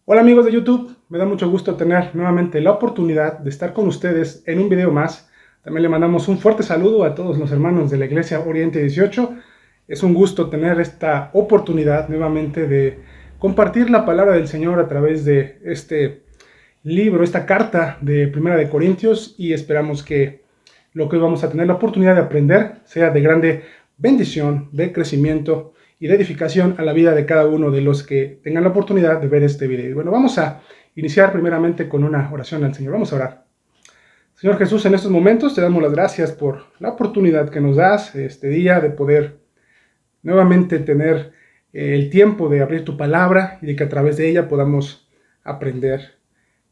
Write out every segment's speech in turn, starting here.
Hola amigos de YouTube, me da mucho gusto tener nuevamente la oportunidad de estar con ustedes en un video más. También le mandamos un fuerte saludo a todos los hermanos de la Iglesia Oriente 18. Es un gusto tener esta oportunidad nuevamente de compartir la palabra del Señor a través de este libro, esta carta de Primera de Corintios, y esperamos que lo que hoy vamos a tener la oportunidad de aprender sea de grande bendición, de crecimiento y de edificación a la vida de cada uno de los que tengan la oportunidad de ver este video. Y bueno, vamos a iniciar primeramente con una oración al Señor. Vamos a orar. Señor Jesús, en estos momentos te damos las gracias por la oportunidad que nos das este día de poder nuevamente tener el tiempo de abrir tu palabra y de que a través de ella podamos aprender,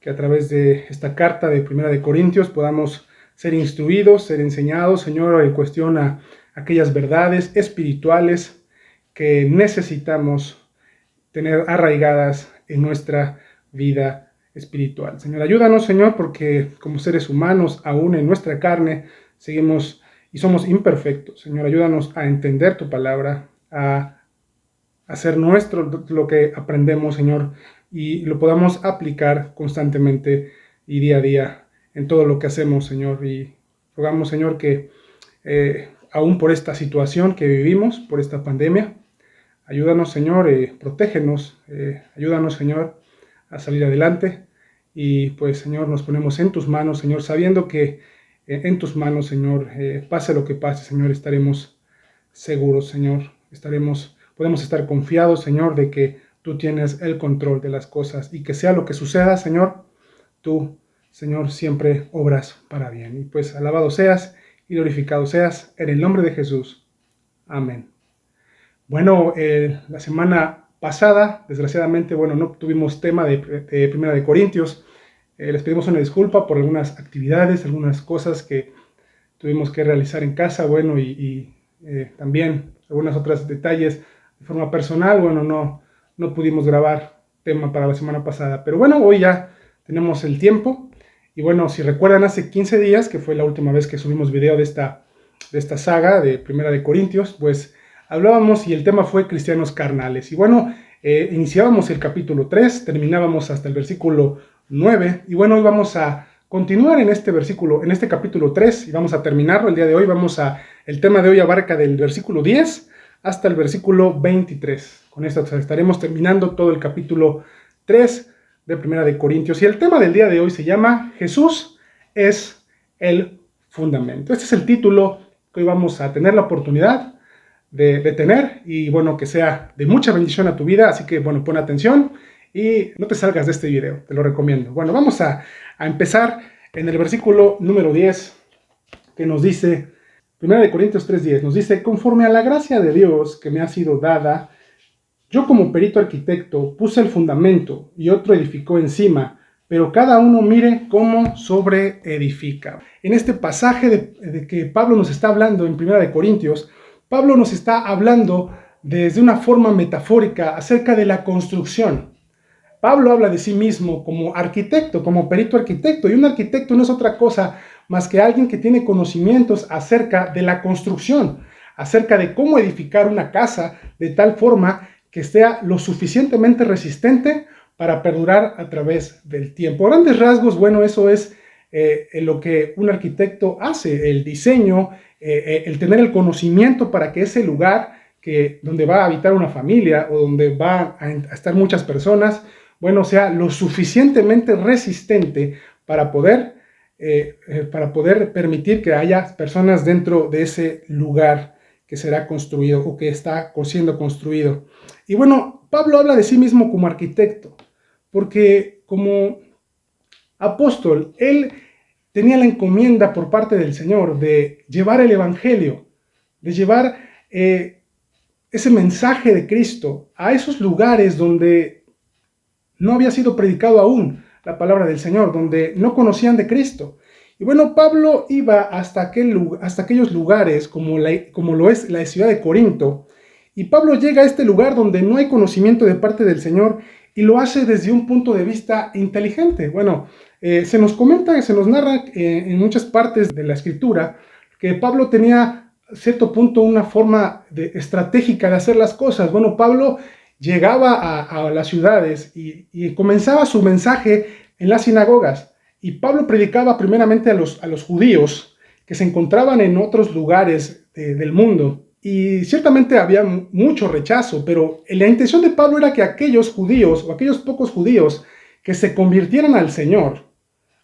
que a través de esta carta de Primera de Corintios podamos ser instruidos, ser enseñados, Señor, en cuestión a aquellas verdades espirituales que necesitamos tener arraigadas en nuestra vida espiritual. Señor, ayúdanos, Señor, porque como seres humanos, aún en nuestra carne, seguimos y somos imperfectos. Señor, ayúdanos a entender tu palabra, a hacer nuestro lo que aprendemos, Señor, y lo podamos aplicar constantemente y día a día en todo lo que hacemos, Señor. Y rogamos, Señor, que aún por esta situación que vivimos, por esta pandemia, ayúdanos, Señor, protégenos, ayúdanos, Señor, a salir adelante. Y pues, Señor, nos ponemos en tus manos, Señor, sabiendo que en tus manos, Señor, pase lo que pase, Señor, estaremos seguros, Señor, podemos estar confiados, Señor, de que tú tienes el control de las cosas y que sea lo que suceda, Señor, tú, Señor, siempre obras para bien. Y pues alabado seas y glorificado seas en el nombre de Jesús. Amén. Bueno, la semana pasada, desgraciadamente, bueno, no tuvimos tema de Primera de Corintios. Les pedimos una disculpa por algunas actividades, algunas cosas que tuvimos que realizar en casa, bueno, y también algunos otros detalles de forma personal. Bueno, no pudimos grabar tema para la semana pasada, pero bueno, hoy ya tenemos el tiempo. Y bueno, si recuerdan, hace 15 días, que fue la última vez que subimos video de esta saga de Primera de Corintios, pues hablábamos y el tema fue cristianos carnales. Y bueno, iniciábamos el capítulo 3, terminábamos hasta el versículo 9, y bueno, hoy vamos a continuar en este capítulo 3, y vamos a terminarlo el día de hoy. El tema de hoy abarca del versículo 10 hasta el versículo 23. Con esto estaremos terminando todo el capítulo 3 de Primera de Corintios. Y el tema del día de hoy se llama Jesús es el fundamento. Este es el título que hoy vamos a tener la oportunidad de tener, y bueno, que sea de mucha bendición a tu vida. Así que bueno, pon atención y no te salgas de este video, te lo recomiendo. Bueno, vamos a empezar en el versículo número 10, que nos dice, 1 Corintios 3:10, nos dice: conforme a la gracia de Dios que me ha sido dada, yo como perito arquitecto puse el fundamento y otro edificó encima, pero cada uno mire cómo sobreedifica. En este pasaje de que Pablo nos está hablando en 1 Corintios, Pablo nos está hablando desde una forma metafórica acerca de la construcción. Pablo habla de sí mismo como arquitecto, como perito arquitecto, y un arquitecto no es otra cosa más que alguien que tiene conocimientos acerca de la construcción, acerca de cómo edificar una casa de tal forma que sea lo suficientemente resistente para perdurar a través del tiempo. A grandes rasgos, bueno, eso es lo que un arquitecto hace, el diseño, el tener el conocimiento para que ese lugar donde va a habitar una familia o donde va a estar muchas personas, bueno, sea lo suficientemente resistente para poder permitir que haya personas dentro de ese lugar que será construido o que está siendo construido. Y bueno, Pablo habla de sí mismo como arquitecto, porque como apóstol, él tenía la encomienda por parte del Señor de llevar el evangelio, de llevar ese mensaje de Cristo a esos lugares donde no había sido predicado aún la palabra del Señor, donde no conocían de Cristo. Y bueno, Pablo iba hasta aquellos lugares como lo es la ciudad de Corinto, y Pablo llega a este lugar donde no hay conocimiento de parte del Señor, y lo hace desde un punto de vista inteligente. Bueno, se nos narra en muchas partes de la Escritura que Pablo tenía a cierto punto una forma estratégica de hacer las cosas. Bueno, Pablo llegaba a las ciudades y comenzaba su mensaje en las sinagogas. Y Pablo predicaba primeramente a los judíos que se encontraban en otros lugares del mundo. Y ciertamente había mucho rechazo, pero la intención de Pablo era que aquellos judíos o aquellos pocos judíos que se convirtieran al Señor,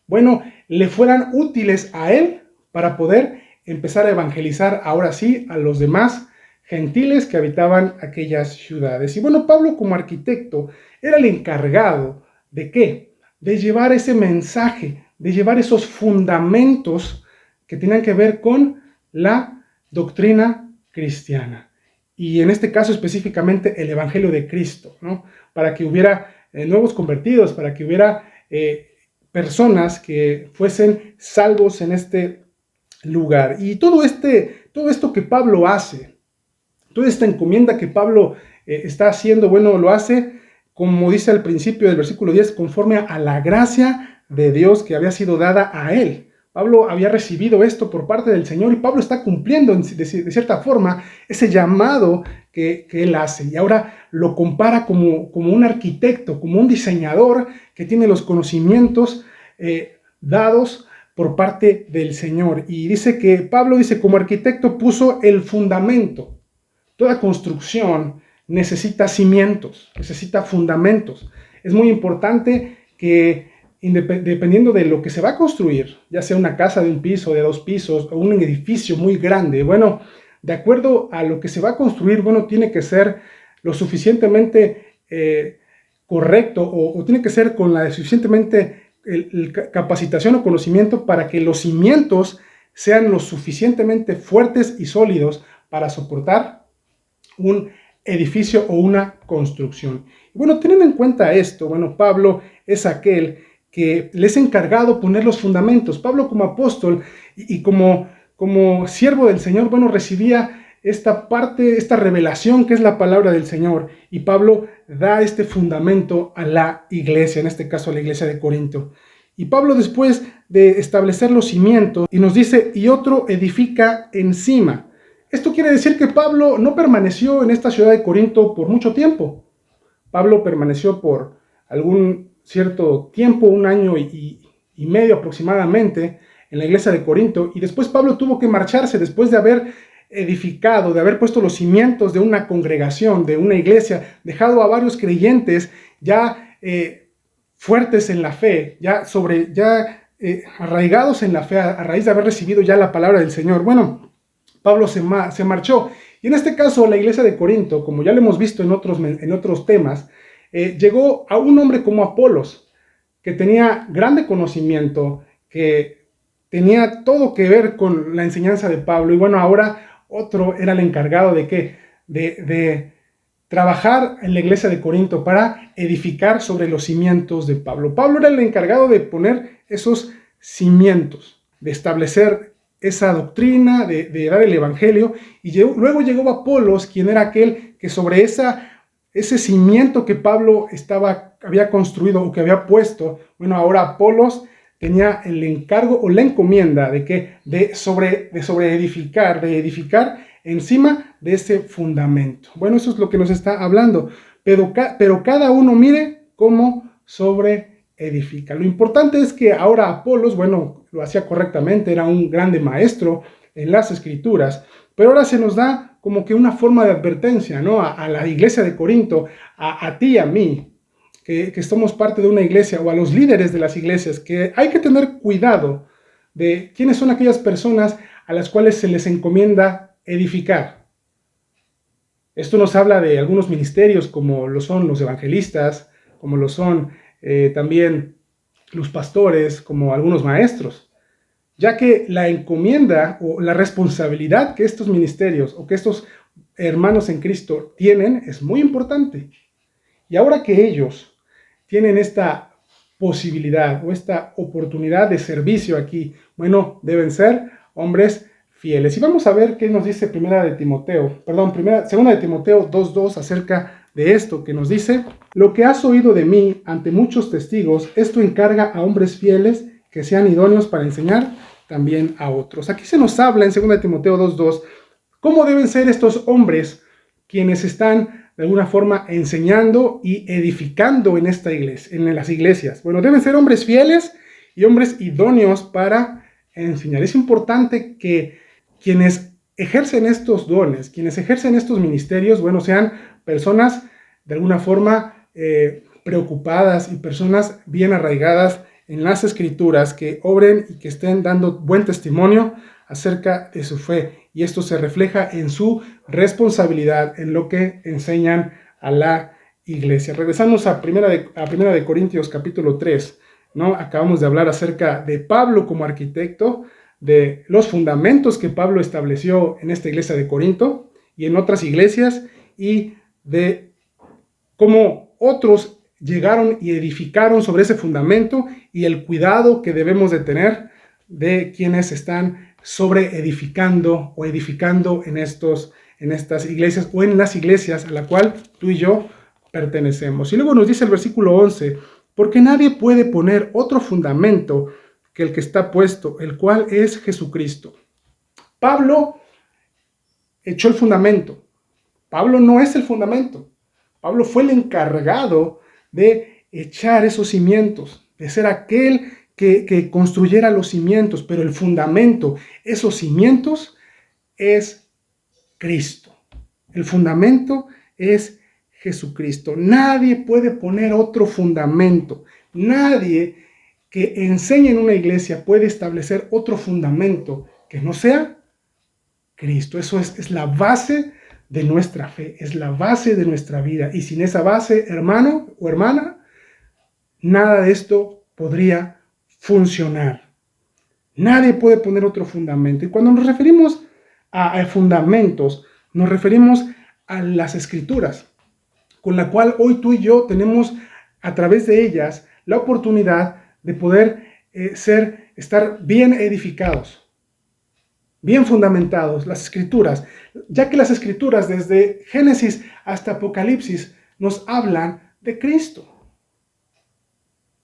bueno, le fueran útiles a él para poder empezar a evangelizar ahora sí a los demás gentiles que habitaban aquellas ciudades. Y bueno, Pablo como arquitecto era el encargado ¿de qué? De llevar ese mensaje, de llevar esos fundamentos que tenían que ver con la doctrina cristiana. Y en este caso específicamente el Evangelio de Cristo, ¿no? Para que hubiera nuevos convertidos, para que hubiera personas que fuesen salvos en este lugar. Y todo esto que Pablo hace, toda esta encomienda que Pablo está haciendo, bueno, lo hace, como dice al principio del versículo 10, conforme a la gracia de Dios que había sido dada a él. Pablo había recibido esto por parte del Señor y Pablo está cumpliendo de cierta forma ese llamado que él hace. Y ahora lo compara como un arquitecto, como un diseñador que tiene los conocimientos dados por parte del Señor. Y dice que Pablo dice, como arquitecto puso el fundamento. Toda construcción necesita cimientos, necesita fundamentos. Es muy importante que dependiendo de lo que se va a construir, ya sea una casa de un piso, de 2 pisos o un edificio muy grande, bueno, de acuerdo a lo que se va a construir, bueno, tiene que ser lo suficientemente correcto o tiene que ser con la suficientemente capacitación o conocimiento para que los cimientos sean lo suficientemente fuertes y sólidos para soportar un edificio o una construcción. Y bueno, teniendo en cuenta esto, bueno, Pablo es aquel que les ha encargado poner los fundamentos. Pablo como apóstol y como siervo del Señor, bueno, recibía esta parte, esta revelación que es la palabra del Señor. Y Pablo da este fundamento a la iglesia, en este caso a la iglesia de Corinto. Y Pablo después de establecer los cimientos, y nos dice, y otro edifica encima. Esto quiere decir que Pablo no permaneció en esta ciudad de Corinto por mucho tiempo. Pablo permaneció por algún cierto tiempo, 1 año y medio aproximadamente, en la iglesia de Corinto, y después Pablo tuvo que marcharse después de haber edificado, de haber puesto los cimientos de una congregación, de una iglesia, dejado a varios creyentes ya fuertes en la fe, ya arraigados en la fe, a raíz de haber recibido ya la palabra del Señor. Bueno, Pablo se marchó, y en este caso la iglesia de Corinto, como ya lo hemos visto en otros temas, llegó a un hombre como Apolos, que tenía grande conocimiento, que tenía todo que ver con la enseñanza de Pablo, y bueno, ahora otro era el encargado de ¿qué? De trabajar en la iglesia de Corinto para edificar sobre los cimientos de Pablo. Pablo era el encargado de poner esos cimientos, de establecer esa doctrina, de dar el evangelio, y luego llegó Apolos, quien era aquel que sobre ese cimiento que Pablo había construido o que había puesto, bueno, ahora Apolos tenía el encargo o la encomienda de edificar encima de ese fundamento. Bueno, eso es lo que nos está hablando, pero cada uno mire cómo sobre edifica. Lo importante es que ahora Apolos, bueno, lo hacía correctamente, era un grande maestro en las escrituras, pero ahora se nos da como que una forma de advertencia, ¿no? A la iglesia de Corinto, a ti y a mí, que somos parte de una iglesia, o a los líderes de las iglesias, que hay que tener cuidado de quiénes son aquellas personas a las cuales se les encomienda edificar. Esto nos habla de algunos ministerios como lo son los evangelistas, como lo son también los pastores, como algunos maestros, ya que la encomienda o la responsabilidad que estos ministerios o que estos hermanos en Cristo tienen es muy importante. Y ahora que ellos tienen esta posibilidad o esta oportunidad de servicio aquí, bueno, deben ser hombres fieles. Y vamos a ver qué nos dice Segunda de Timoteo 2:2 acerca de esto, que nos dice: lo que has oído de mí ante muchos testigos, esto encarga a hombres fieles que sean idóneos para enseñar también a otros. Aquí se nos habla en 2 de Timoteo 2:2 cómo deben ser estos hombres quienes están de alguna forma enseñando y edificando en esta iglesia, en las iglesias? Bueno, deben ser hombres fieles y hombres idóneos para enseñar. Es importante que quienes ejercen estos dones, quienes ejercen estos ministerios, bueno, sean personas de alguna forma preocupadas y personas bien arraigadas en las escrituras, que obren y que estén dando buen testimonio acerca de su fe. Y esto se refleja en su responsabilidad, en lo que enseñan a la iglesia. Regresamos a primera de Corintios capítulo 3, ¿no? Acabamos de hablar acerca de Pablo como arquitecto, de los fundamentos que Pablo estableció en esta iglesia de Corinto y en otras iglesias, y de cómo otros llegaron y edificaron sobre ese fundamento, y el cuidado que debemos de tener de quienes están sobre edificando o edificando en estas iglesias o en las iglesias a la cual tú y yo pertenecemos. Y luego nos dice el versículo 11, porque nadie puede poner otro fundamento que el que está puesto, el cual es Jesucristo. Pablo echó el fundamento. Pablo no es el fundamento. Pablo fue el encargado de echar esos cimientos, de ser aquel que construyera los cimientos, pero el fundamento, esos cimientos, es Cristo. El fundamento es Jesucristo. Nadie puede poner otro fundamento. Nadie que enseñe en una iglesia puede establecer otro fundamento que no sea Cristo. Eso es la base de nuestra fe, es la base de nuestra vida. Y sin esa base, hermano o hermana, nada de esto podría funcionar. Nadie puede poner otro fundamento. Y cuando nos referimos a fundamentos, nos referimos a las escrituras, con la cual hoy tú y yo tenemos a través de ellas la oportunidad de poder estar bien edificados, bien fundamentados, las escrituras, ya que las escrituras desde Génesis hasta Apocalipsis nos hablan de Cristo.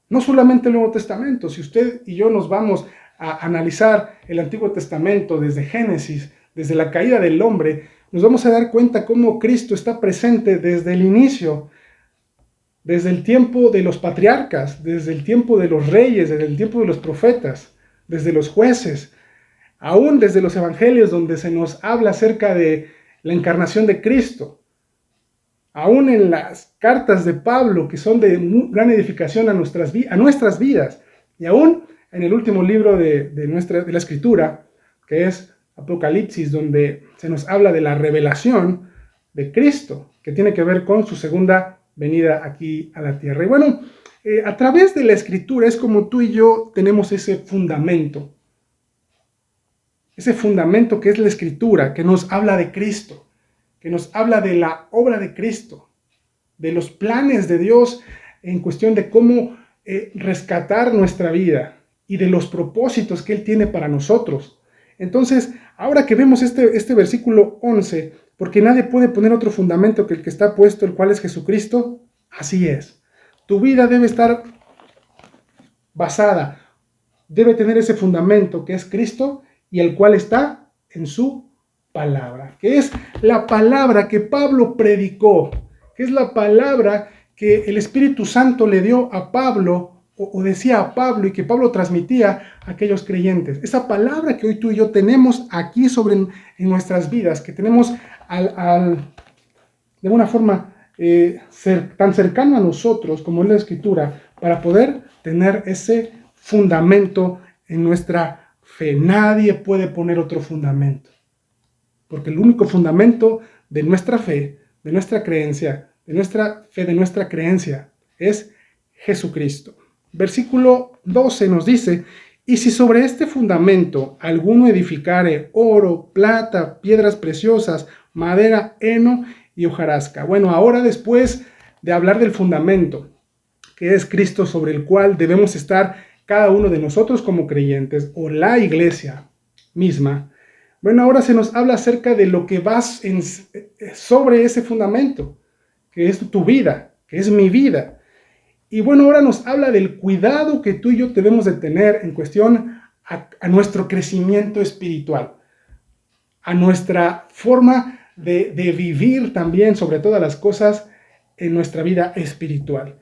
No solamente el Nuevo Testamento. Si usted y yo nos vamos a analizar el Antiguo Testamento desde Génesis, desde la caída del hombre, nos vamos a dar cuenta cómo Cristo está presente desde el inicio, desde el tiempo de los patriarcas, desde el tiempo de los reyes, desde el tiempo de los profetas, desde los jueces, aún desde los evangelios donde se nos habla acerca de la encarnación de Cristo, aún en las cartas de Pablo, que son de gran edificación a nuestras vidas, y aún en el último libro de la Escritura, que es Apocalipsis, donde se nos habla de la revelación de Cristo, que tiene que ver con su segunda venida aquí a la tierra. Y bueno, a través de la Escritura es como tú y yo tenemos ese fundamento que es la Escritura, que nos habla de Cristo, que nos habla de la obra de Cristo, de los planes de Dios en cuestión de cómo rescatar nuestra vida y de los propósitos que Él tiene para nosotros. Entonces, ahora que vemos este versículo 11, porque nadie puede poner otro fundamento que el que está puesto, el cual es Jesucristo, así es. Tu vida debe estar basada, debe tener ese fundamento que es Cristo y el cual está en su palabra, que es la palabra que Pablo predicó, que es la palabra que el Espíritu Santo le dio a Pablo, o decía a Pablo, y que Pablo transmitía a aquellos creyentes. Esa palabra que hoy tú y yo tenemos aquí en nuestras vidas, que tenemos de una forma tan cercano a nosotros como es la Escritura, para poder tener ese fundamento en nuestra fe. Nadie puede poner otro fundamento, porque el único fundamento de nuestra fe, de nuestra creencia, de nuestra fe, de nuestra creencia, es Jesucristo. Versículo 12 nos dice, y si sobre este fundamento alguno edificare oro, plata, piedras preciosas, madera, heno y hojarasca. Bueno, ahora después de hablar del fundamento, que es Cristo, sobre el cual debemos estar cada uno de nosotros como creyentes, o la iglesia misma, bueno, ahora se nos habla acerca de lo que va sobre ese fundamento, que es tu vida, que es mi vida. Y bueno, ahora nos habla del cuidado que tú y yo debemos de tener en cuestión a nuestro crecimiento espiritual, a nuestra forma de vivir también sobre todas las cosas en nuestra vida espiritual.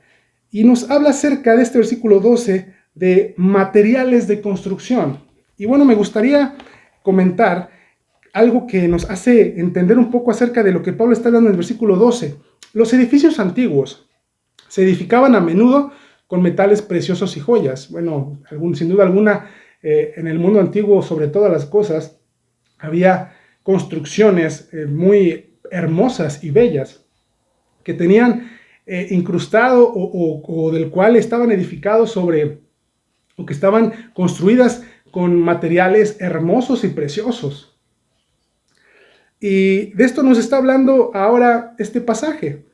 Y nos habla acerca de este versículo 12 de materiales de construcción. Y bueno, me gustaría comentar algo que nos hace entender un poco acerca de lo que Pablo está hablando en el versículo 12. Los edificios antiguos se edificaban a menudo con metales preciosos y joyas. Bueno, sin duda alguna, en el mundo antiguo, sobre todas las cosas, había construcciones muy hermosas y bellas que tenían incrustado o del cual estaban edificados sobre, o que estaban construidas con materiales hermosos y preciosos. Y de esto nos está hablando ahora este pasaje,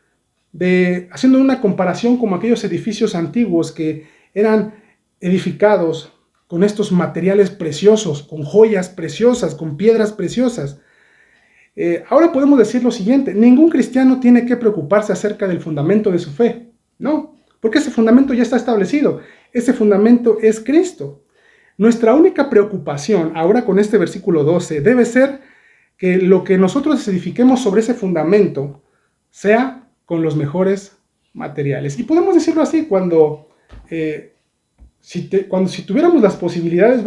haciendo una comparación con aquellos edificios antiguos que eran edificados con estos materiales preciosos, con joyas preciosas, con piedras preciosas. Ahora podemos decir lo siguiente: ningún cristiano tiene que preocuparse acerca del fundamento de su fe, no, porque ese fundamento ya está establecido, ese fundamento es Cristo. Nuestra única preocupación ahora con este versículo 12 debe ser que lo que nosotros edifiquemos sobre ese fundamento sea con los mejores materiales. Y podemos decirlo así, si tuviéramos las posibilidades,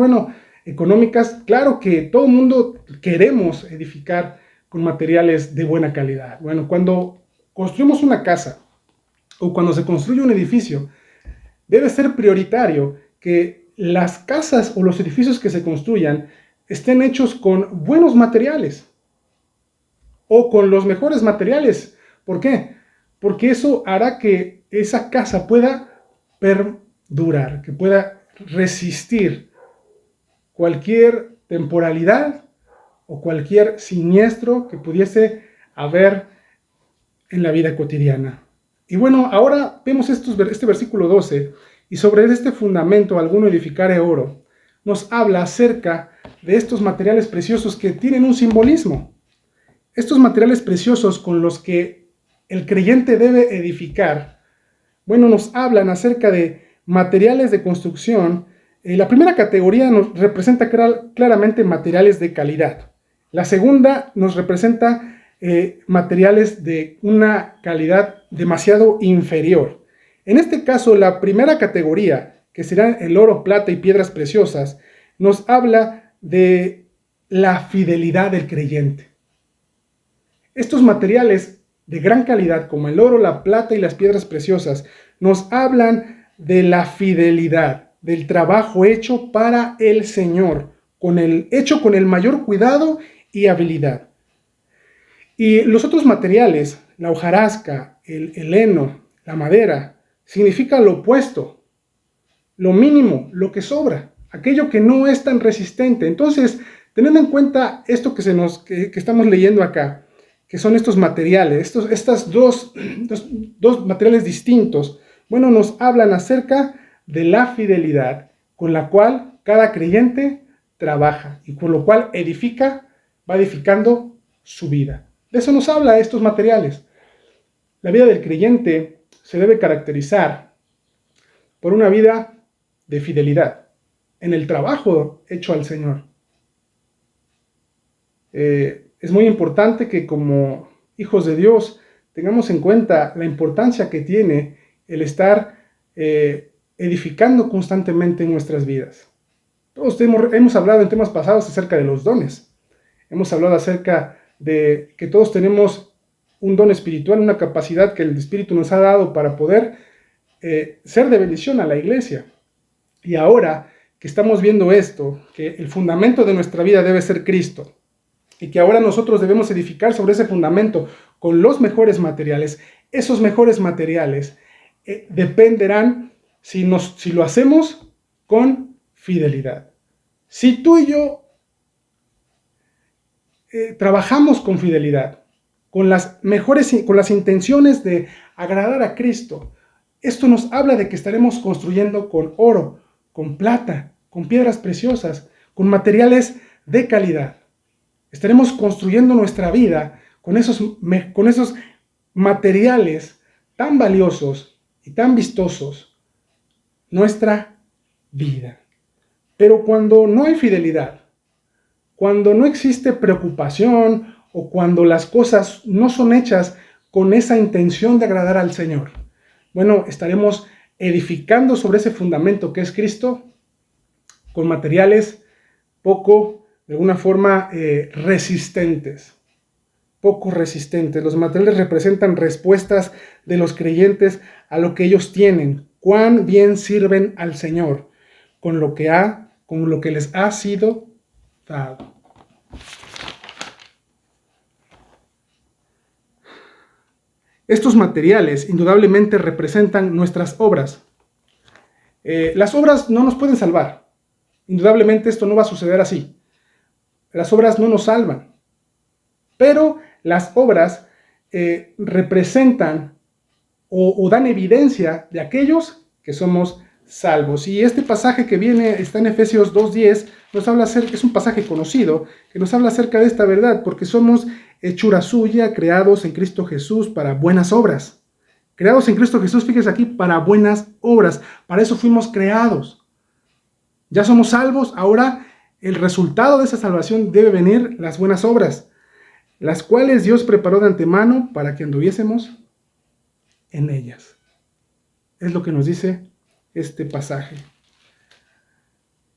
económicas, claro que todo el mundo queremos edificar con materiales de buena calidad. Bueno, cuando construimos una casa o cuando se construye un edificio, debe ser prioritario que las casas o los edificios que se construyan estén hechos con buenos materiales o con los mejores materiales. ¿Por qué? Porque eso hará que esa casa pueda perdurar, que pueda resistir cualquier temporalidad o cualquier siniestro que pudiese haber en la vida cotidiana. Y bueno, ahora vemos este versículo 12, y sobre este fundamento alguno edificare oro, nos habla acerca de estos materiales preciosos que tienen un simbolismo. Estos materiales preciosos con los que el creyente debe edificar, nos hablan acerca de materiales de construcción. La primera categoría nos representa claramente materiales de calidad. La segunda nos representa materiales de una calidad demasiado inferior. En este caso, la primera categoría, que serán el oro, plata y piedras preciosas, nos habla de la fidelidad del creyente. Estos materiales de gran calidad, como el oro, la plata y las piedras preciosas, nos hablan de la fidelidad, del trabajo hecho para el Señor, hecho con el mayor cuidado y habilidad. Y los otros materiales, la hojarasca, el heno, la madera, significa lo opuesto, lo mínimo, lo que sobra, aquello que no es tan resistente. Entonces, teniendo en cuenta esto que estamos leyendo acá, que son estos materiales, estas dos materiales distintos, nos hablan acerca de la fidelidad con la cual cada creyente trabaja y con lo cual va edificando su vida. De eso nos habla estos materiales. La vida del creyente se debe caracterizar por una vida de fidelidad en el trabajo hecho al Señor. Es muy importante que como hijos de Dios tengamos en cuenta la importancia que tiene el estar edificando constantemente en nuestras vidas. Todos hemos hablado en temas pasados acerca de los dones. Hemos hablado acerca de que todos tenemos un don espiritual, una capacidad que el Espíritu nos ha dado para poder ser de bendición a la iglesia. Y ahora que estamos viendo esto, que el fundamento de nuestra vida debe ser Cristo, y que ahora nosotros debemos edificar sobre ese fundamento con los mejores materiales, esos mejores materiales dependerán si lo hacemos con fidelidad. Si tú y yo trabajamos con fidelidad, con las intenciones de agradar a Cristo, esto nos habla de que estaremos construyendo con oro, con plata, con piedras preciosas, con materiales de calidad. Estaremos construyendo nuestra vida con esos materiales tan valiosos y tan vistosos, nuestra vida. Pero cuando no hay fidelidad, cuando no existe preocupación o cuando las cosas no son hechas con esa intención de agradar al Señor? Bueno, estaremos edificando sobre ese fundamento que es Cristo con materiales poco, de alguna forma, resistentes. Poco resistentes. Los materiales representan respuestas de los creyentes a lo que ellos tienen. Cuán bien sirven al Señor con lo que les ha sido dado. Estos materiales indudablemente representan nuestras obras. Las obras no nos pueden salvar. Indudablemente esto no va a suceder así. Las obras no nos salvan. Pero las obras representan o dan evidencia de aquellos que somos salvos. Y este pasaje que viene está en Efesios 2:10, nos habla acerca, es un pasaje conocido, que nos habla acerca de esta verdad, porque somos hechura suya, creados en Cristo Jesús para buenas obras. Creados en Cristo Jesús, fíjese aquí, para buenas obras. Para eso fuimos creados. Ya somos salvos, ahora el resultado de esa salvación debe venir las buenas obras, las cuales Dios preparó de antemano para que anduviésemos en ellas. Es lo que nos dice este pasaje.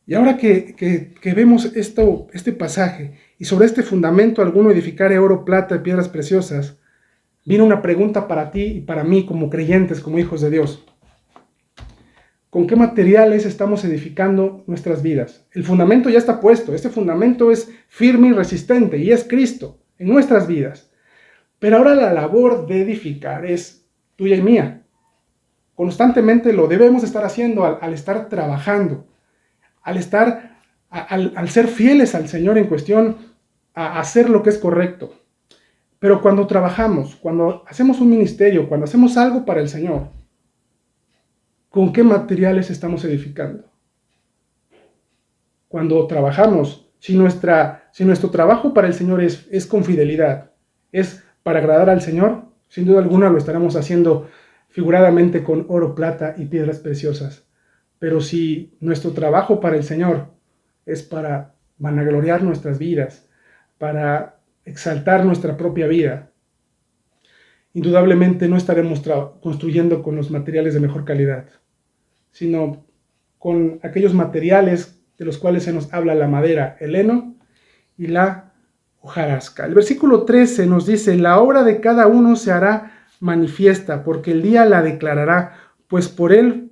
Y ahora que vemos este pasaje, y sobre este fundamento alguno edificare oro, plata y piedras preciosas, viene una pregunta para ti y para mí como creyentes, como hijos de Dios. ¿Con qué materiales estamos edificando nuestras vidas? El fundamento ya está puesto, este fundamento es firme y resistente, y es Cristo en nuestras vidas. Pero ahora la labor de edificar es tuya y mía. Constantemente lo debemos estar haciendo al estar trabajando, al ser fieles al Señor en cuestión, a hacer lo que es correcto. Pero cuando trabajamos, cuando hacemos un ministerio, cuando hacemos algo para el Señor, ¿con qué materiales estamos edificando? Cuando trabajamos, si nuestro trabajo para el Señor es con fidelidad, es para agradar al Señor, sin duda alguna lo estaremos haciendo figuradamente con oro, plata y piedras preciosas. Pero si nuestro trabajo para el Señor es para vanagloriar nuestras vidas, para exaltar nuestra propia vida, indudablemente no estaremos construyendo con los materiales de mejor calidad, sino con aquellos materiales de los cuales se nos habla: la madera, el heno y la hojarasca. El versículo 13 nos dice: la obra de cada uno se hará manifiesta, porque el día la declarará, pues por el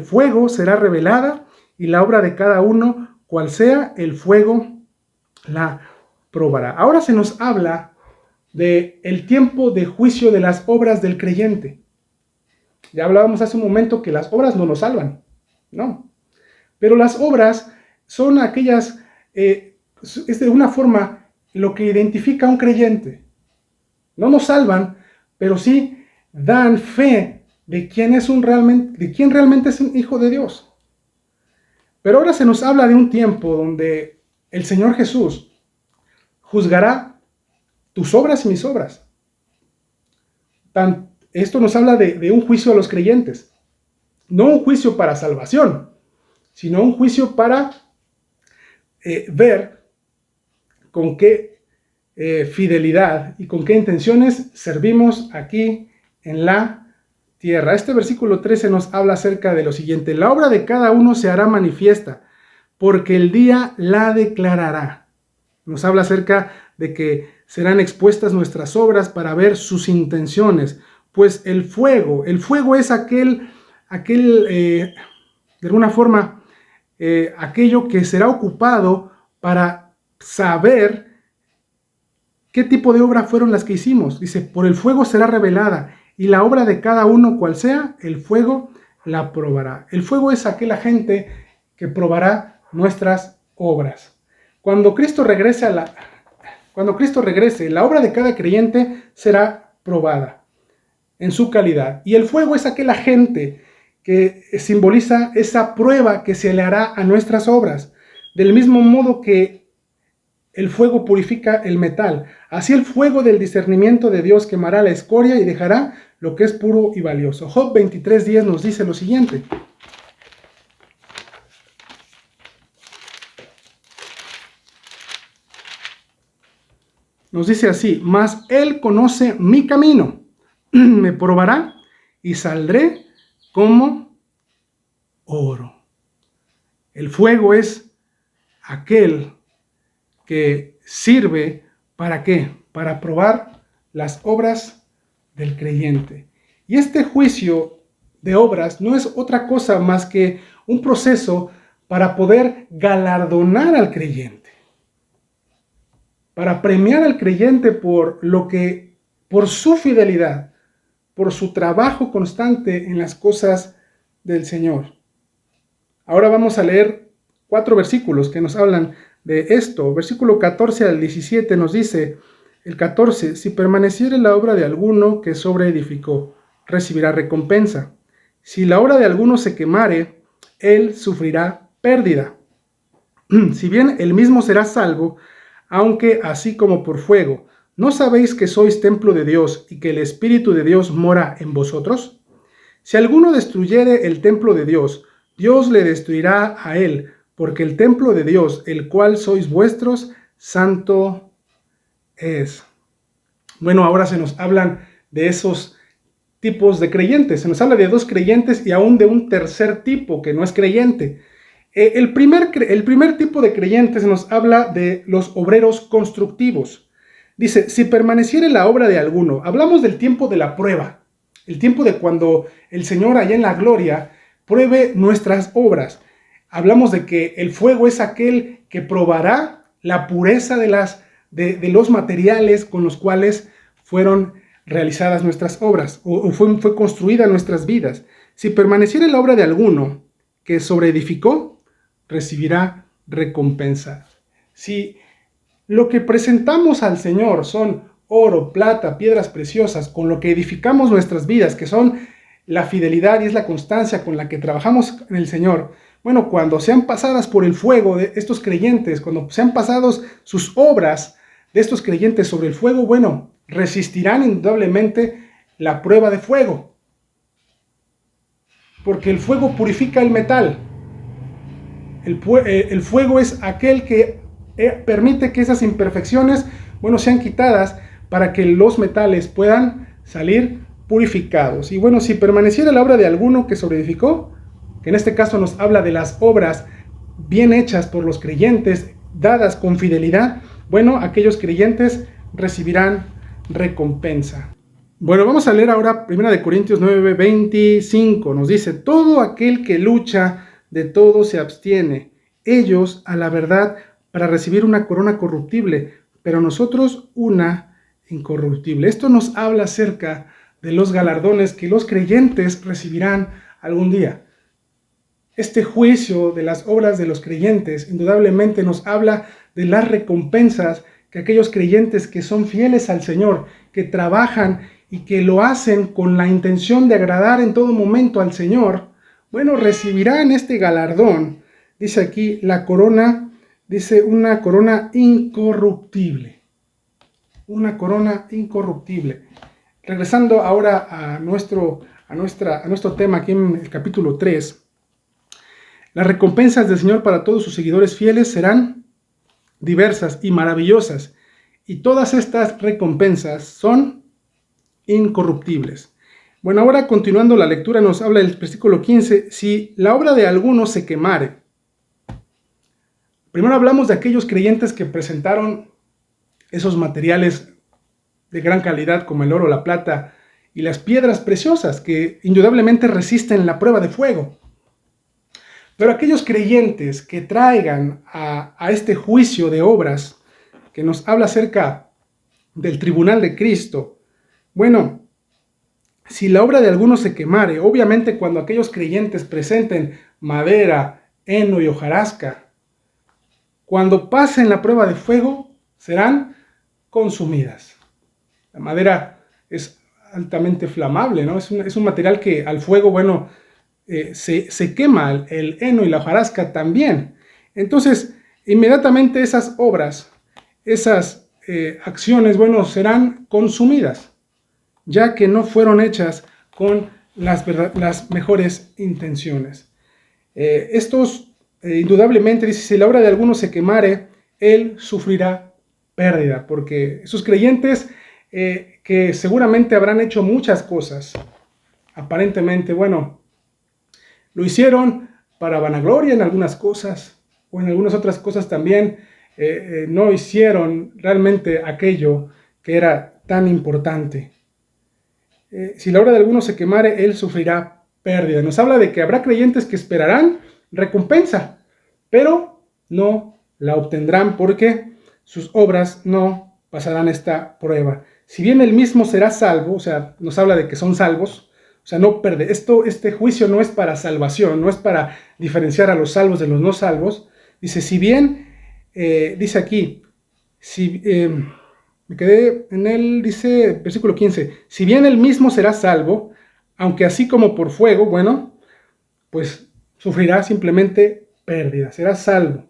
fuego será revelada, y la obra de cada uno, cual sea, el fuego la probará. Ahora se nos habla de el tiempo de juicio de las obras del creyente. Ya hablábamos hace un momento que las obras no nos salvan, no. Pero las obras son aquellas, es de una forma lo que identifica a un creyente. No nos salvan, pero sí dan fe de quién realmente es un hijo de Dios. Pero ahora se nos habla de un tiempo donde el Señor Jesús juzgará tus obras y mis obras. Esto nos habla de un juicio a los creyentes. No un juicio para salvación, sino un juicio para ver con qué fidelidad y con qué intenciones servimos aquí en la tierra. Este versículo 13 nos habla acerca de lo siguiente: la obra de cada uno se hará manifiesta, porque el día la declarará. Nos habla acerca de que serán expuestas nuestras obras para ver sus intenciones, pues el fuego es aquel de alguna forma, aquello que será ocupado para saber qué tipo de obra fueron las que hicimos. Dice: por el fuego será revelada, y la obra de cada uno, cual sea, el fuego la probará. El fuego es aquel agente que probará nuestras obras. Cuando Cristo regrese, la obra de cada creyente será probada en su calidad. Y el fuego es aquel agente que simboliza esa prueba que se le hará a nuestras obras. Del mismo modo que el fuego purifica el metal, así el fuego del discernimiento de Dios quemará la escoria y dejará lo que es puro y valioso. Job 23:10 nos dice lo siguiente: nos dice así: mas Él conoce mi camino, me probará y saldré como oro. El fuego es aquel que sirve ¿para qué? Para probar las obras del creyente. Y este juicio de obras no es otra cosa más que un proceso para poder galardonar al creyente, para premiar al creyente por su fidelidad, por su trabajo constante en las cosas del Señor. Ahora vamos a leer 4 versículos que nos hablan de esto. Versículo 14 al 17 nos dice, el 14, si permaneciere la obra de alguno que sobreedificó, recibirá recompensa. Si la obra de alguno se quemare, él sufrirá pérdida. Si bien él mismo será salvo, aunque así como por fuego. ¿No sabéis que sois templo de Dios y que el Espíritu de Dios mora en vosotros? Si alguno destruyere el templo de Dios, Dios le destruirá a él, porque el templo de Dios, el cual sois vuestros, santo es. Bueno, ahora se nos hablan de esos tipos de creyentes. Se nos habla de 2 creyentes y aún de un tercer tipo que no es creyente. El primer tipo de creyentes nos habla de los obreros constructivos. Dice, si permaneciere la obra de alguno, hablamos del tiempo de la prueba, el tiempo de cuando el Señor allá en la gloria pruebe nuestras obras. Hablamos de que el fuego es aquel que probará la pureza de los materiales con los cuales fueron realizadas nuestras obras o fue construida nuestras vidas. Si permaneciere la obra de alguno que sobreedificó, recibirá recompensa. Si lo que presentamos al Señor son oro, plata, piedras preciosas, con lo que edificamos nuestras vidas, que son la fidelidad y es la constancia con la que trabajamos en el Señor, bueno, cuando sean pasadas por el fuego de estos creyentes, cuando sean pasados sus obras de estos creyentes sobre el fuego, bueno, resistirán indudablemente la prueba de fuego. Porque el fuego purifica el metal. El fuego es aquel que permite que esas imperfecciones, bueno, sean quitadas para que los metales puedan salir purificados. Y bueno, si permaneciera la obra de alguno que sobreedificó, que en este caso nos habla de las obras bien hechas por los creyentes, dadas con fidelidad, bueno, aquellos creyentes recibirán recompensa. Bueno, vamos a leer ahora 1 Corintios 9:25. Nos dice, todo aquel que lucha, de todo se abstiene. Ellos a la verdad para recibir una corona corruptible, pero nosotros una incorruptible. Esto nos habla acerca de los galardones que los creyentes recibirán algún día. Este juicio de las obras de los creyentes indudablemente nos habla de las recompensas que aquellos creyentes que son fieles al Señor, que trabajan y que lo hacen con la intención de agradar en todo momento al Señor, bueno, recibirán este galardón. Dice aquí la corona, dice una corona incorruptible. Una corona incorruptible. Regresando ahora a nuestro tema aquí en el capítulo 3. Las recompensas del Señor para todos sus seguidores fieles serán diversas y maravillosas. Y todas estas recompensas son incorruptibles. Bueno, ahora continuando la lectura nos habla el versículo 15. Si la obra de alguno se quemare. Primero hablamos de aquellos creyentes que presentaron esos materiales de gran calidad como el oro, la plata y las piedras preciosas que indudablemente resisten la prueba de fuego. Pero aquellos creyentes que traigan a este juicio de obras que nos habla acerca del tribunal de Cristo, bueno, si la obra de alguno se quemare, obviamente cuando aquellos creyentes presenten madera, heno y hojarasca, cuando pasen la prueba de fuego, serán consumidas. La madera es altamente flamable, ¿no? Es un material que al fuego, bueno, se quema, el heno y la hojarasca también. Entonces, inmediatamente esas obras, esas acciones, bueno, serán consumidas, ya que no fueron hechas con las mejores intenciones. Indudablemente, dice, si la obra de alguno se quemare, él sufrirá pérdida, porque esos creyentes que seguramente habrán hecho muchas cosas, aparentemente, bueno, lo hicieron para vanagloria en algunas cosas, o en algunas otras cosas también no hicieron realmente aquello que era tan importante. Si la obra de alguno se quemare, él sufrirá pérdida. Nos habla de que habrá creyentes que esperarán recompensa, pero no la obtendrán porque sus obras no pasarán esta prueba. Si bien él mismo será salvo, o sea, nos habla de que son salvos, o sea, no pierde. Este juicio no es para salvación, no es para diferenciar a los salvos de los no salvos. Dice, si bien, dice aquí, si... me quedé en él, dice, versículo 15, si bien él mismo será salvo, aunque así como por fuego, bueno, pues sufrirá simplemente pérdida, será salvo.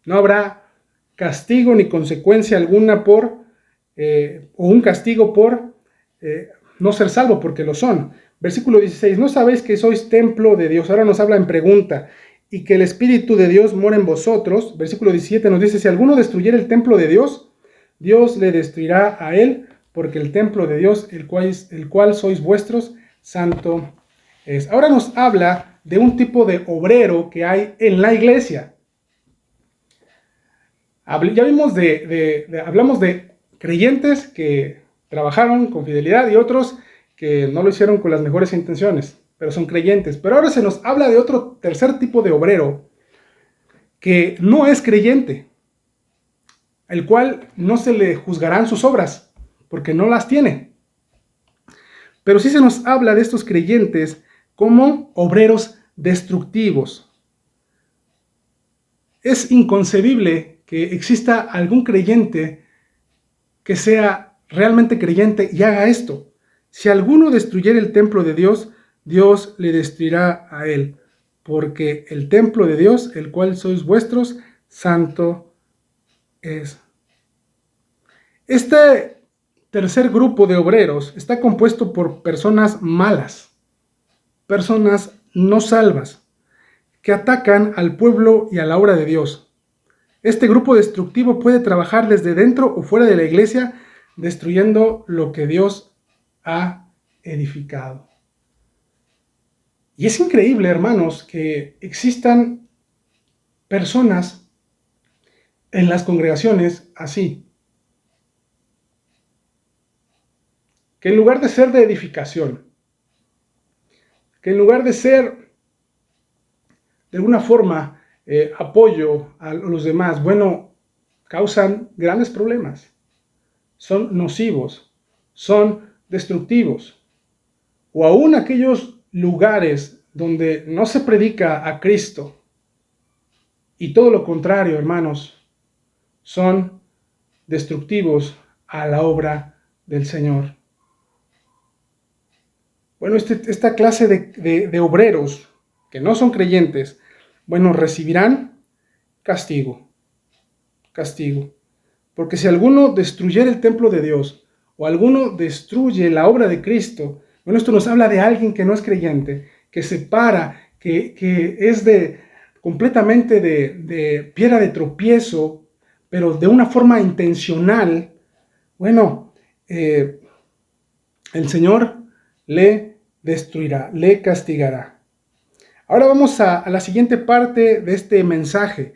No habrá castigo ni consecuencia alguna o un castigo por no ser salvo, porque lo son. Versículo 16, ¿no sabéis que sois templo de Dios? Ahora nos habla en pregunta, y que el Espíritu de Dios mora en vosotros. Versículo 17 nos dice, si alguno destruyera el templo de Dios, Dios le destruirá a él, porque el templo de Dios, el cual sois vuestros, santo es. Ahora nos habla de un tipo de obrero que hay en la iglesia. Ya vimos hablamos de creyentes que trabajaron con fidelidad y otros que no lo hicieron con las mejores intenciones, pero son creyentes. Pero ahora se nos habla de otro tercer tipo de obrero que no es creyente, el cual no se le juzgarán sus obras, porque no las tiene. Pero sí se nos habla de estos creyentes como obreros destructivos. Es inconcebible que exista algún creyente que sea realmente creyente y haga esto. Si alguno destruyera el templo de Dios, Dios le destruirá a él, porque el templo de Dios, el cual sois vuestros, santo es. Este tercer grupo de obreros está compuesto por personas malas, personas no salvas, que atacan al pueblo y a la obra de Dios. Este grupo destructivo puede trabajar desde dentro o fuera de la iglesia, destruyendo lo que Dios ha edificado. Y es increíble, hermanos, que existan personas en las congregaciones así, que en lugar de ser de edificación, que en lugar de ser de alguna forma apoyo a los demás, bueno, causan grandes problemas, son nocivos, son destructivos, o aún aquellos lugares donde no se predica a Cristo, y todo lo contrario, hermanos, son destructivos a la obra del Señor. Bueno, esta clase de obreros que no son creyentes, bueno, recibirán castigo. Porque si alguno destruyera el templo de Dios, o alguno destruye la obra de Cristo, bueno, esto nos habla de alguien que no es creyente, que se para, que es completamente de piedra de tropiezo, pero de una forma intencional. Bueno, el Señor le destruirá, le castigará. Ahora vamos a la siguiente parte de este mensaje.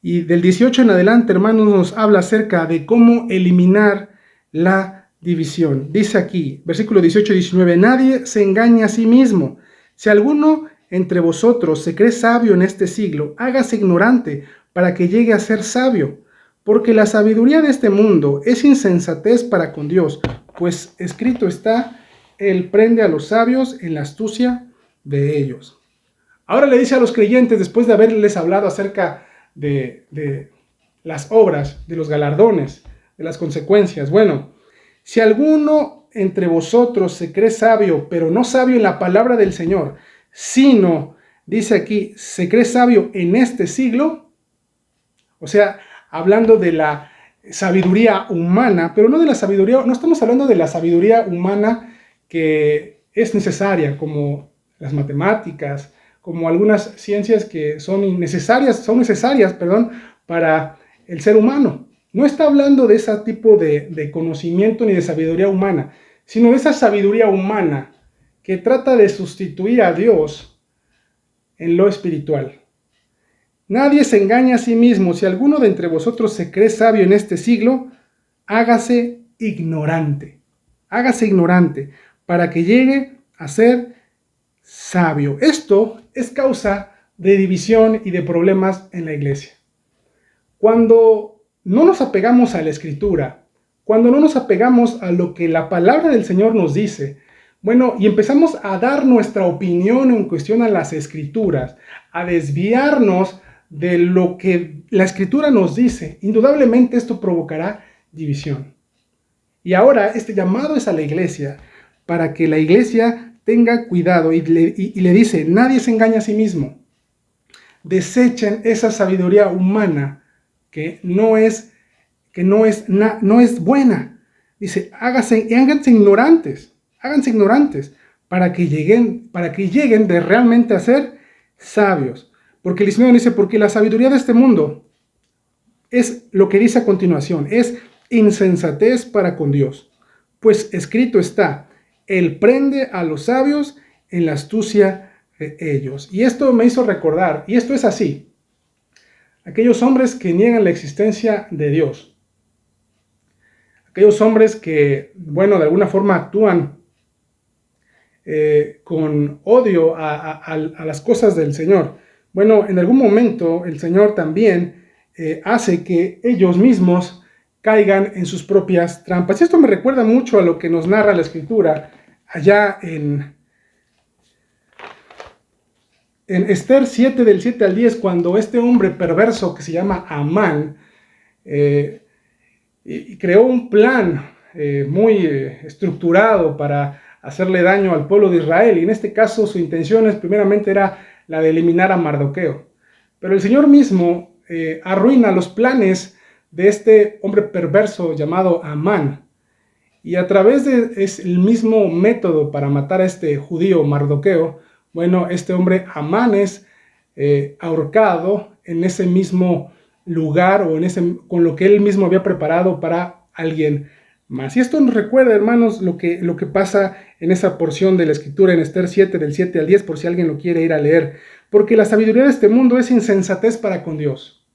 Y del 18 en adelante, hermanos, nos habla acerca de cómo eliminar la división. Dice aquí, versículo 18 y 19, nadie se engaña a sí mismo. Si alguno entre vosotros se cree sabio en este siglo, hágase ignorante para que llegue a ser sabio. Porque la sabiduría de este mundo es insensatez para con Dios, pues escrito está, Él prende a los sabios en la astucia de ellos. Ahora le dice a los creyentes, después de haberles hablado acerca de las obras, de los galardones, de las consecuencias. Bueno, si alguno entre vosotros se cree sabio, pero no sabio en la palabra del Señor, sino, dice aquí, se cree sabio en este siglo, o sea, hablando de la sabiduría humana, pero no de la sabiduría, no estamos hablando de la sabiduría humana que es necesaria, como las matemáticas, como algunas ciencias que son necesarias, para el ser humano. No está hablando de ese tipo de conocimiento ni de sabiduría humana, sino de esa sabiduría humana que trata de sustituir a Dios en lo espiritual. Nadie se engaña a sí mismo. Si alguno de entre vosotros se cree sabio en este siglo, hágase ignorante. Hágase ignorante para que llegue a ser sabio. Esto es causa de división y de problemas en la iglesia. Cuando no nos apegamos a la Escritura, cuando no nos apegamos a lo que la palabra del Señor nos dice, bueno, y empezamos a dar nuestra opinión en cuestión a las Escrituras, a desviarnos de lo que la Escritura nos dice, indudablemente esto provocará división. Y ahora este llamado es a la iglesia, para que la iglesia tenga cuidado y le dice, nadie se engaña a sí mismo. Desechen esa sabiduría humana que no es buena. Dice, háganse ignorantes para que lleguen de realmente a ser sabios. Porque el 19 dice, porque la sabiduría de este mundo es lo que dice a continuación, es insensatez para con Dios. Pues escrito está, Él prende a los sabios en la astucia de ellos. Y esto me hizo recordar, y esto es así, aquellos hombres que niegan la existencia de Dios. Aquellos hombres que, bueno, de alguna forma actúan con odio a las cosas del Señor. Bueno, en algún momento el Señor también hace que ellos mismos caigan en sus propias trampas. Y esto me recuerda mucho a lo que nos narra la Escritura allá en Esther 7, del 7 al 10, cuando este hombre perverso que se llama Amán creó un plan muy estructurado para hacerle daño al pueblo de Israel, y en este caso su intención primeramente era la de eliminar a Mardoqueo. Pero el Señor mismo arruina los planes de este hombre perverso llamado Amán, y a través de el mismo método para matar a este judío Mardoqueo, bueno, este hombre Amán es ahorcado en ese mismo lugar o con lo que él mismo había preparado para alguien más. Y esto nos recuerda, hermanos, lo que pasa en esa porción de la Escritura en Esther 7, del 7 al 10, por si alguien lo quiere ir a leer. Porque la sabiduría de este mundo es insensatez para con Dios.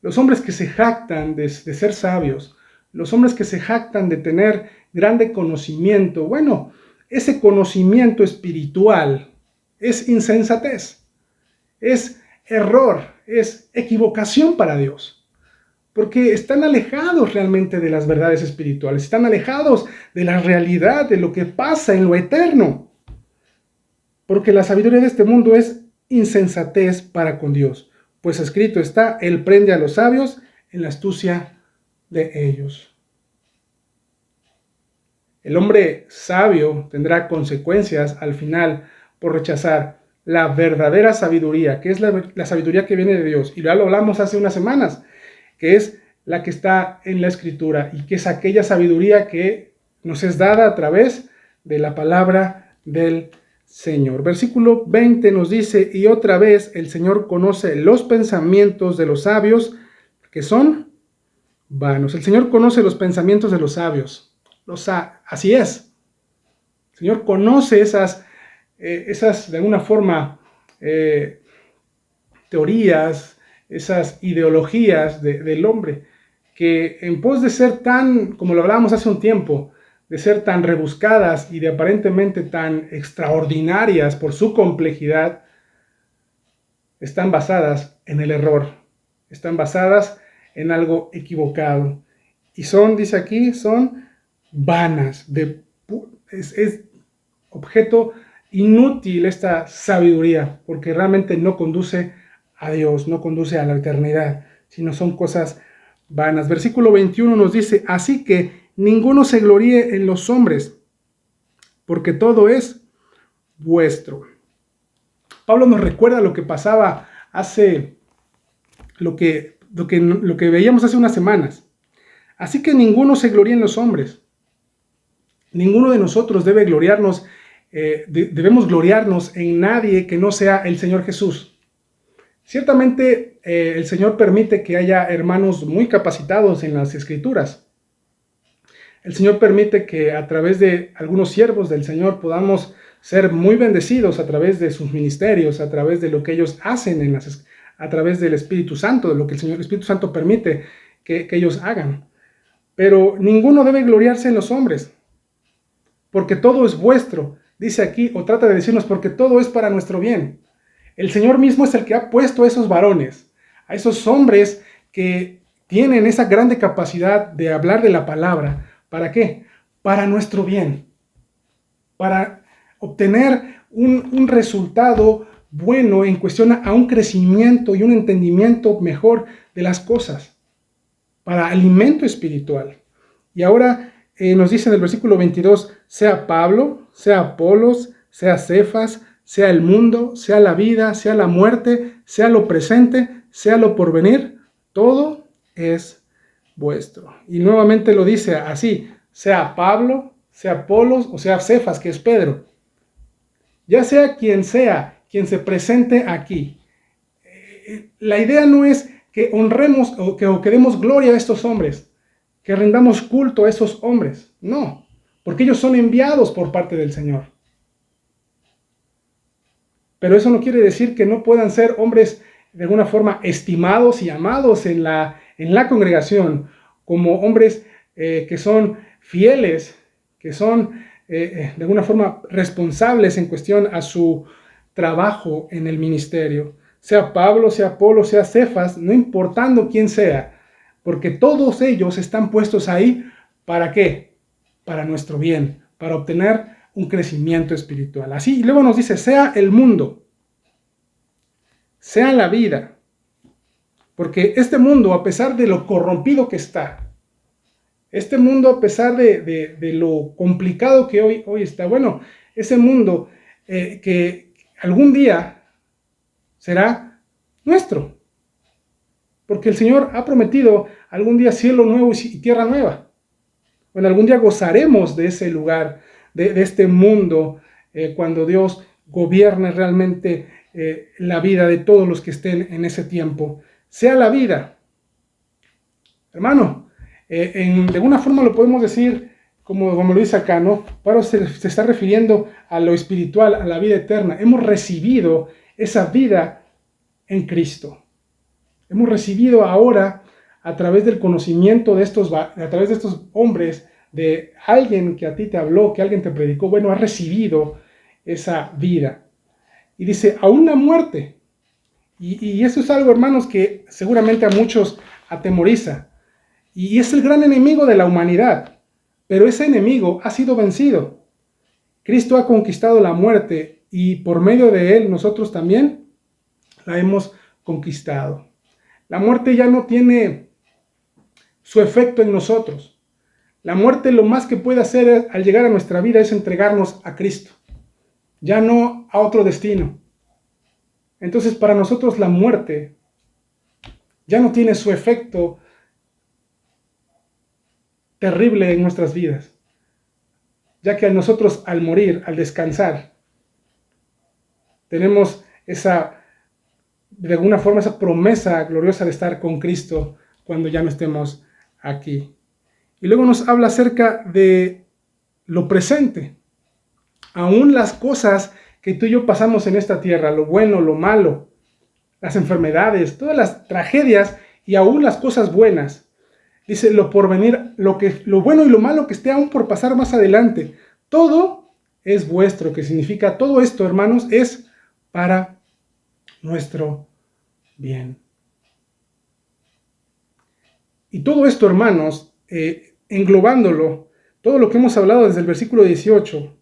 Los hombres que se jactan de ser sabios, los hombres que se jactan de tener grande conocimiento, bueno, ese conocimiento espiritual es insensatez, es error, es equivocación para Dios. Porque están alejados realmente de las verdades espirituales, están alejados de la realidad, de lo que pasa en lo eterno. Porque la sabiduría de este mundo es insensatez para con Dios. Pues escrito está, Él prende a los sabios en la astucia de ellos. El hombre sabio tendrá consecuencias al final por rechazar la verdadera sabiduría, que es la sabiduría que viene de Dios. Y ya lo hablamos hace unas semanas, que es la que está en la Escritura y que es aquella sabiduría que nos es dada a través de la palabra del Señor. Versículo 20 nos dice, y otra vez el Señor conoce los pensamientos de los sabios, que son vanos. El Señor conoce los pensamientos de los sabios. Así es. El Señor conoce esas de alguna forma, teorías, esas ideologías del hombre, que en pos de ser tan, como lo hablábamos hace un tiempo, de ser tan rebuscadas y de aparentemente tan extraordinarias por su complejidad, están basadas en el error, están basadas en algo equivocado. Y son, dice aquí, son vanas, es objeto inútil esta sabiduría, porque realmente no conduce a Dios, no conduce a la eternidad, sino son cosas vanas. Versículo 21 nos dice, así que ninguno se gloríe en los hombres, porque todo es vuestro. Pablo nos recuerda lo que pasaba lo que veíamos hace unas semanas. Así que ninguno se gloríe en los hombres. Ninguno de nosotros debe debemos gloriarnos en nadie que no sea el Señor Jesús. Ciertamente el Señor permite que haya hermanos muy capacitados en las Escrituras. El Señor permite que a través de algunos siervos del Señor podamos ser muy bendecidos a través de sus ministerios, a través de lo que ellos hacen a través del Espíritu Santo, de lo que el Espíritu Santo permite que ellos hagan. Pero ninguno debe gloriarse en los hombres, porque todo es vuestro, dice aquí, o trata de decirnos, porque todo es para nuestro bien. El Señor mismo es el que ha puesto a esos varones, a esos hombres que tienen esa grande capacidad de hablar de la palabra. ¿Para qué? Para nuestro bien, para obtener un resultado bueno en cuestión a un crecimiento y un entendimiento mejor de las cosas, para alimento espiritual. Y ahora nos dice en el versículo 22, sea Pablo, sea Apolos, sea Cefas, sea el mundo, sea la vida, sea la muerte, sea lo presente, sea lo porvenir, todo es vuestro. Y nuevamente lo dice así, sea Pablo, sea Apolos o sea Cefas, que es Pedro. Ya sea quien se presente aquí. La idea no es que honremos o que demos gloria a estos hombres, que rendamos culto a esos hombres. No, porque ellos son enviados por parte del Señor. Pero eso no quiere decir que no puedan ser hombres de alguna forma estimados y amados en la congregación, como hombres que son fieles, que son de alguna forma responsables en cuestión a su trabajo en el ministerio. Sea Pablo, sea Apolo, sea Cefas, no importando quién sea, porque todos ellos están puestos ahí, ¿para qué? Para nuestro bien, para obtener un crecimiento espiritual. Así, y luego nos dice, sea el mundo, sea la vida, porque este mundo, a pesar de lo corrompido que está, este mundo, a pesar de lo complicado que hoy está, bueno, ese mundo que algún día será nuestro, porque el Señor ha prometido algún día cielo nuevo y tierra nueva. Bueno, algún día gozaremos de ese lugar, de este mundo, cuando Dios gobierne realmente la vida de todos los que estén en ese tiempo. Sea la vida. Hermano, de alguna forma lo podemos decir, como lo dice acá, ¿no? Pablo se está refiriendo a lo espiritual, a la vida eterna. Hemos recibido esa vida en Cristo. Hemos recibido ahora, a través del conocimiento a través de estos hombres, de alguien que a ti te habló, que alguien te predicó, bueno, has recibido esa vida. Y dice, aún la muerte. Y eso es algo, hermanos, que seguramente a muchos atemoriza. Y es el gran enemigo de la humanidad. Pero ese enemigo ha sido vencido. Cristo ha conquistado la muerte y por medio de él nosotros también la hemos conquistado. La muerte ya no tiene su efecto en nosotros. La muerte lo más que puede hacer al llegar a nuestra vida es entregarnos a Cristo, ya no a otro destino. Entonces para nosotros la muerte ya no tiene su efecto terrible en nuestras vidas, ya que a nosotros al morir, al descansar, tenemos de alguna forma esa promesa gloriosa de estar con Cristo cuando ya no estemos aquí. Y luego nos habla acerca de lo presente. Aún las cosas que tú y yo pasamos en esta tierra, lo bueno, lo malo, las enfermedades, todas las tragedias y aún las cosas buenas. Dice lo porvenir, lo bueno y lo malo que esté aún por pasar más adelante. Todo es vuestro, que significa todo esto, hermanos, es para nuestro bien. Y todo esto, hermanos, englobándolo, todo lo que hemos hablado desde el versículo 18,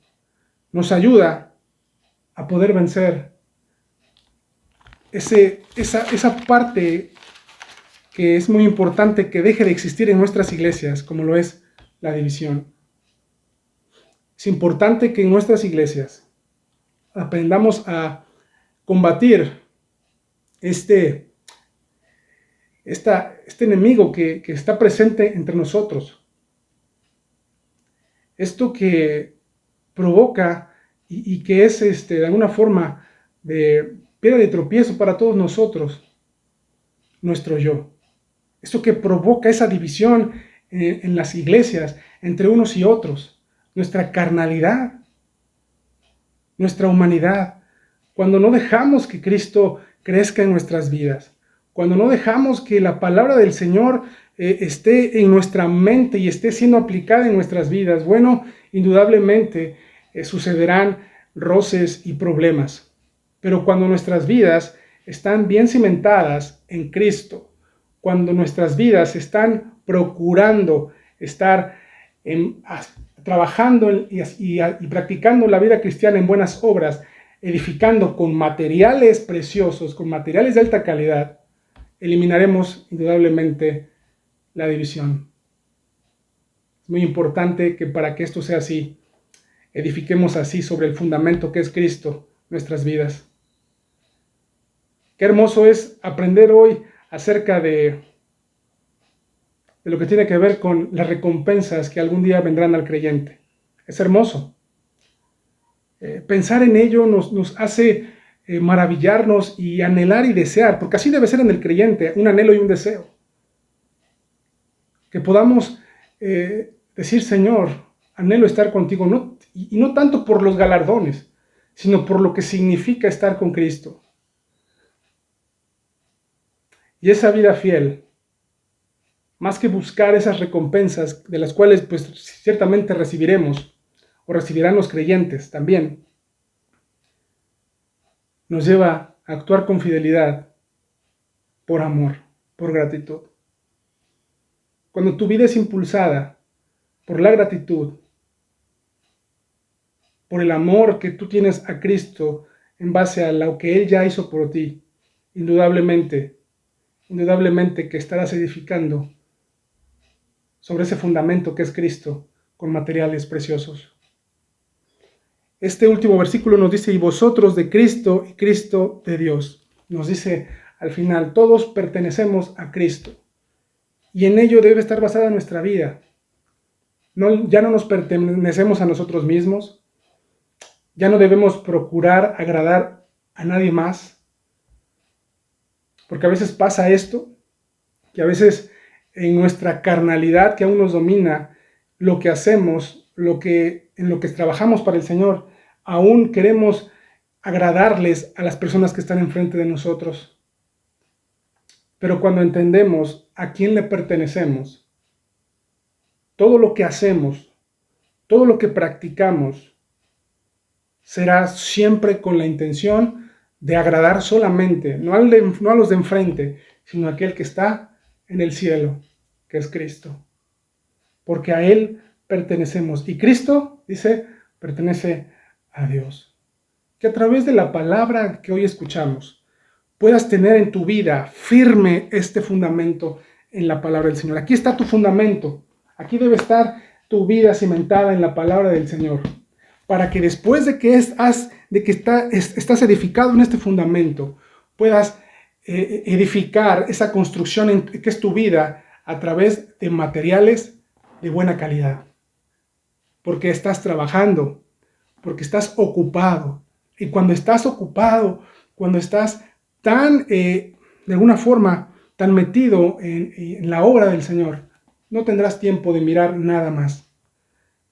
nos ayuda a poder vencer esa parte que es muy importante que deje de existir en nuestras iglesias, como lo es la división. Es importante que en nuestras iglesias aprendamos a combatir este enemigo que está presente entre nosotros. Esto que provoca y que es de alguna forma de piedra de tropiezo para todos nosotros, nuestro yo. Esto que provoca esa división en las iglesias entre unos y otros, nuestra carnalidad, nuestra humanidad, cuando no dejamos que Cristo crezca en nuestras vidas, cuando no dejamos que la palabra del Señor esté en nuestra mente y esté siendo aplicada en nuestras vidas, bueno, indudablemente sucederán roces y problemas. Pero cuando nuestras vidas están bien cimentadas en Cristo, cuando nuestras vidas están procurando estar trabajando y practicando la vida cristiana en buenas obras, edificando con materiales preciosos, con materiales de alta calidad, eliminaremos indudablemente la división. Es muy importante que para que esto sea así, edifiquemos así sobre el fundamento que es Cristo nuestras vidas. Qué hermoso es aprender hoy acerca de lo que tiene que ver con las recompensas que algún día vendrán al creyente. Es hermoso. Pensar en ello nos hace maravillarnos y anhelar y desear, porque así debe ser en el creyente, un anhelo y un deseo. Que podamos decir, Señor, anhelo estar contigo, y no tanto por los galardones, sino por lo que significa estar con Cristo. Y esa vida fiel, más que buscar esas recompensas de las cuales pues ciertamente recibiremos, o recibirán los creyentes también, nos lleva a actuar con fidelidad, por amor, por gratitud. Cuando tu vida es impulsada por la gratitud, por el amor que tú tienes a Cristo en base a lo que Él ya hizo por ti, indudablemente que estarás edificando sobre ese fundamento que es Cristo con materiales preciosos. Este último versículo nos dice, y vosotros de Cristo y Cristo de Dios. Nos dice al final, todos pertenecemos a Cristo. Y en ello debe estar basada nuestra vida. Ya no nos pertenecemos a nosotros mismos. Ya no debemos procurar agradar a nadie más. Porque a veces pasa esto, que a veces en nuestra carnalidad que aún nos domina, lo que hacemos, en lo que trabajamos para el Señor, aún queremos agradarles a las personas que están enfrente de nosotros. Pero cuando entendemos a quién le pertenecemos, todo lo que hacemos, todo lo que practicamos, será siempre con la intención de agradar solamente, no a los de enfrente, sino a aquel que está en el cielo, que es Cristo. Porque a Él pertenecemos. Y Cristo, dice, pertenece a Dios. Que a través de la palabra que hoy escuchamos, puedas tener en tu vida firme este fundamento en la palabra del Señor. Aquí está tu fundamento. Aquí debe estar tu vida cimentada en la palabra del Señor. Para que después de que estás edificado en este fundamento, puedas edificar esa construcción que es tu vida a través de materiales de buena calidad. Porque estás trabajando, porque estás ocupado. Y cuando estás ocupado, cuando estás de alguna forma, tan metido en la obra del Señor, no tendrás tiempo de mirar nada más.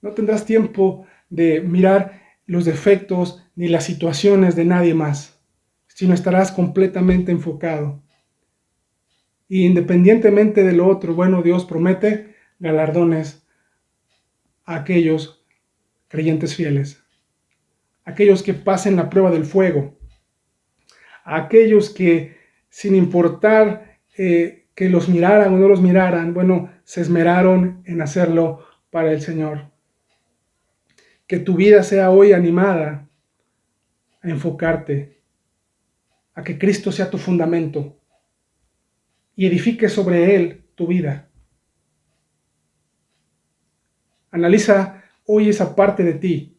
No tendrás tiempo de mirar los defectos ni las situaciones de nadie más, sino estarás completamente enfocado. Y independientemente de lo otro, bueno, Dios promete galardones a aquellos creyentes fieles, aquellos que pasen la prueba del fuego, a aquellos que, sin importar que los miraran o no los miraran, bueno, se esmeraron en hacerlo para el Señor. Que tu vida sea hoy animada a enfocarte, a que Cristo sea tu fundamento y edifique sobre Él tu vida. Analiza hoy esa parte de ti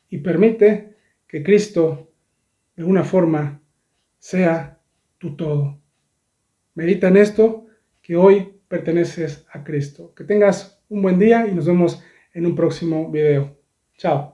y permite que Cristo, de alguna forma, sea tu todo. Medita en esto, que hoy perteneces a Cristo. Que tengas un buen día y nos vemos en un próximo video. Chao.